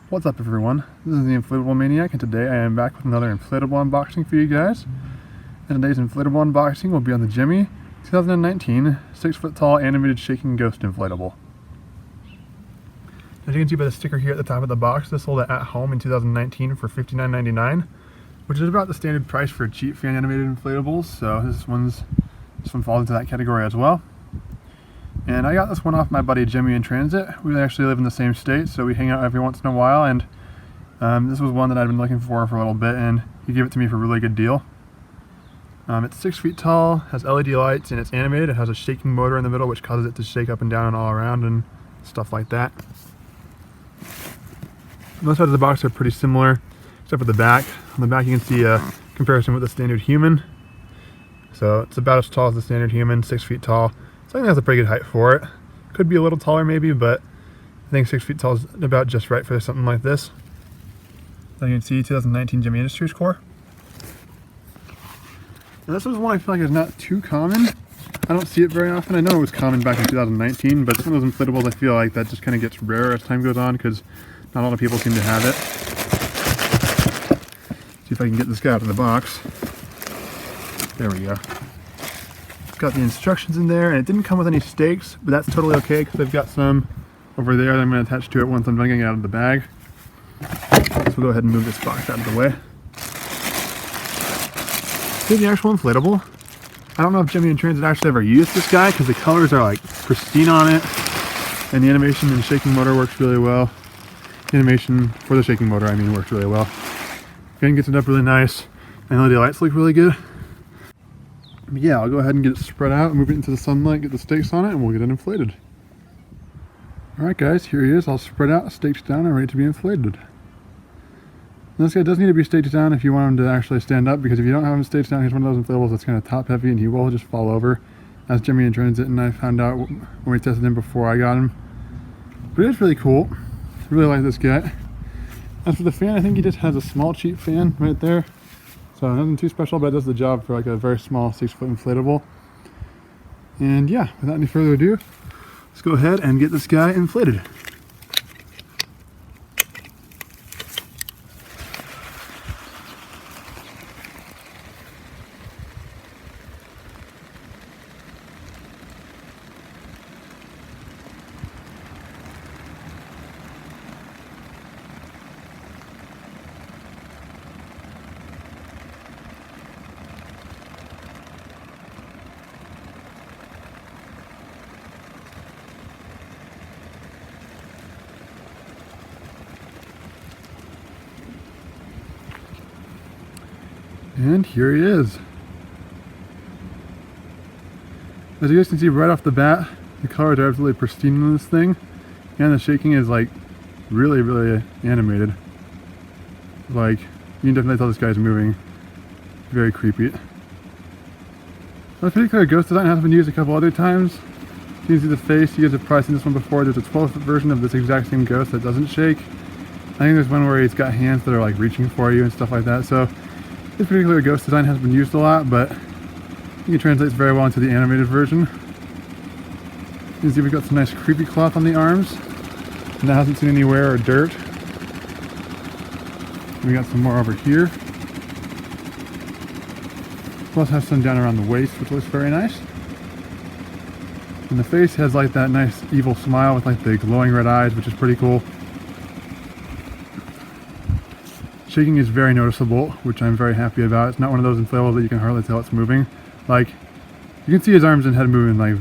What's up everyone, this is the Inflatable Maniac, and today I am back with another inflatable unboxing for you guys. And today's inflatable unboxing will be on the Gemmy 2019 6-foot tall animated shaking ghost inflatable. As you can see by the sticker here at the top of the box, this sold at home in 2019 for $59.99, which is about the standard price for cheap fan animated inflatables, so this one falls into that category as well. And I got this one off my buddy Gemmy in transit. We actually live in the same state, so we hang out every once in a while, and this was one that I'd been looking for a little bit, and he gave it to me for a really good deal. It's 6 feet tall, has LED lights, and it's animated. It has a shaking motor in the middle, which causes it to shake up and down and all around and stuff like that. Both sides of the box are pretty similar, except for the back. On the back you can see a comparison with the standard human. So it's about as tall as the standard human, 6 feet tall. So I think that's a pretty good height for it. Could be a little taller maybe, but I think 6 feet tall is about just right for something like this. So you can see 2019 Gemmy Industries core. Now this was one I feel like is not too common. I don't see it very often. I know it was common back in 2019, but it's one of those inflatables I feel like that just kind of gets rarer as time goes on because not a lot of people seem to have it. See if I can get this guy out of the box. There we go. Got the instructions in there, and it didn't come with any stakes, but that's totally okay because I've got some over there that I'm going to attach to it once I'm done getting it out of the bag. So we'll go ahead and move this box out of the way. Here's the actual inflatable. I don't know if Gemmy in Transit actually ever used this guy because the colors are like pristine on it, and the animation and shaking motor works really well. The animation for the shaking motor, I mean, works really well. Again, gets it up really nice, and LED lights look really good. But yeah, I'll go ahead and get it spread out, move it into the sunlight, get the stakes on it, and we'll get it inflated. Alright guys, here he is, all spread out, stakes down, and ready to be inflated. And this guy does need to be staked down if you want him to actually stand up, because if you don't have him staked down, he's one of those inflatables that's kind of top heavy and he will just fall over, as Gemmy in Transit and I found out when we tested him before I got him. But it is really cool. I really like this guy. As for the fan, I think he just has a small cheap fan right there. So nothing too special, but it does the job for like a very small 6-foot inflatable. And yeah, without any further ado, let's go ahead and get this guy inflated. And here he is. As you guys can see right off the bat, the colors are absolutely pristine in this thing, and the shaking is like really animated. Like, you can definitely tell this guy's moving. Very creepy. This particular ghost design has been used a couple other times. You can see the face, you guys have probably seen this one before. There's a 12-foot version of this exact same ghost that doesn't shake. I think there's one where he's got hands that are like reaching for you and stuff like that. So this particular ghost design has been used a lot, but I think it translates very well into the animated version. You can see we've got some nice creepy cloth on the arms, and that hasn't seen any wear or dirt. We got some more over here. Plus have some down around the waist, which looks very nice. And the face has like that nice evil smile with like the glowing red eyes, which is pretty cool. Shaking is very noticeable, which I'm very happy about. It's not one of those inflatables that you can hardly tell it's moving. Like, you can see his arms and head moving like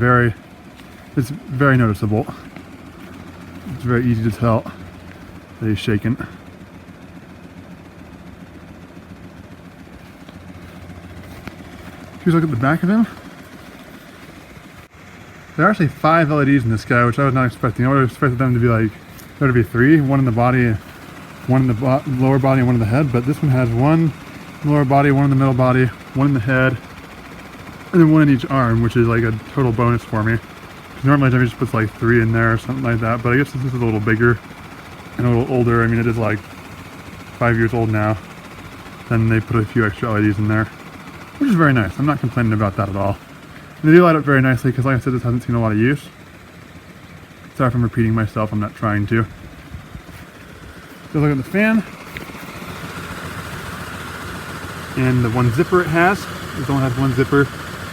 it's very noticeable. It's very easy to tell that he's shaking. Here's a look at the back of him. There are actually 5 LEDs in this guy, which I was not expecting. I would have expected them to be like, there to be 3, one in the body, one in the lower body, and one in the head, but this one has 1 in the lower body, 1 in the middle body, 1 in the head, and then 1 in each arm, which is like a total bonus for me. Normally Gemmy just puts like 3 in there or something like that, but I guess this is a little bigger and a little older. I mean, it is like 5 years old now. Then they put a few extra LEDs in there, which is very nice. I'm not complaining about that at all. And they do light up very nicely because, like I said, this hasn't seen a lot of use. Sorry if I'm repeating myself, I'm not trying to. So look at the fan. And the one zipper it has. It only has one zipper.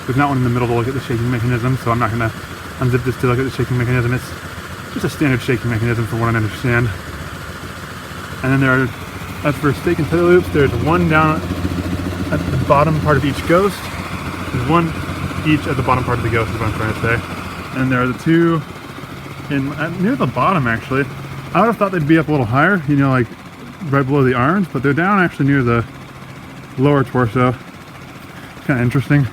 There's not one in the middle to look at the shaking mechanism, so I'm not going to unzip this to look at the shaking mechanism. It's just a standard shaking mechanism from what I understand. And then as for stake and tether loops, there's one down at the bottom part of each ghost. There's one each at the bottom part of the ghost is what I'm trying to say. And there are the two near the bottom actually. I would have thought they'd be up a little higher, you know, like right below the arms, but they're down actually near the lower torso. Kind of interesting.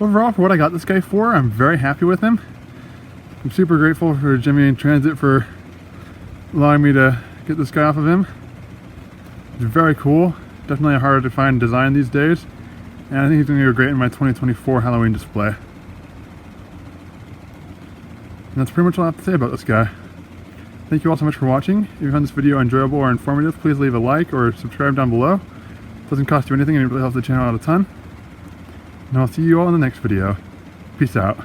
Overall, for what I got this guy for, I'm very happy with him. I'm super grateful for Gemmy in Transit for allowing me to get this guy off of him. It's very cool. Definitely a harder to find design these days. And I think he's going to go great in my 2024 Halloween display. And that's pretty much all I have to say about this guy. Thank you all so much for watching. If you found this video enjoyable or informative, please leave a like or subscribe down below. It doesn't cost you anything and it really helps the channel out a ton. And I'll see you all in the next video. Peace out.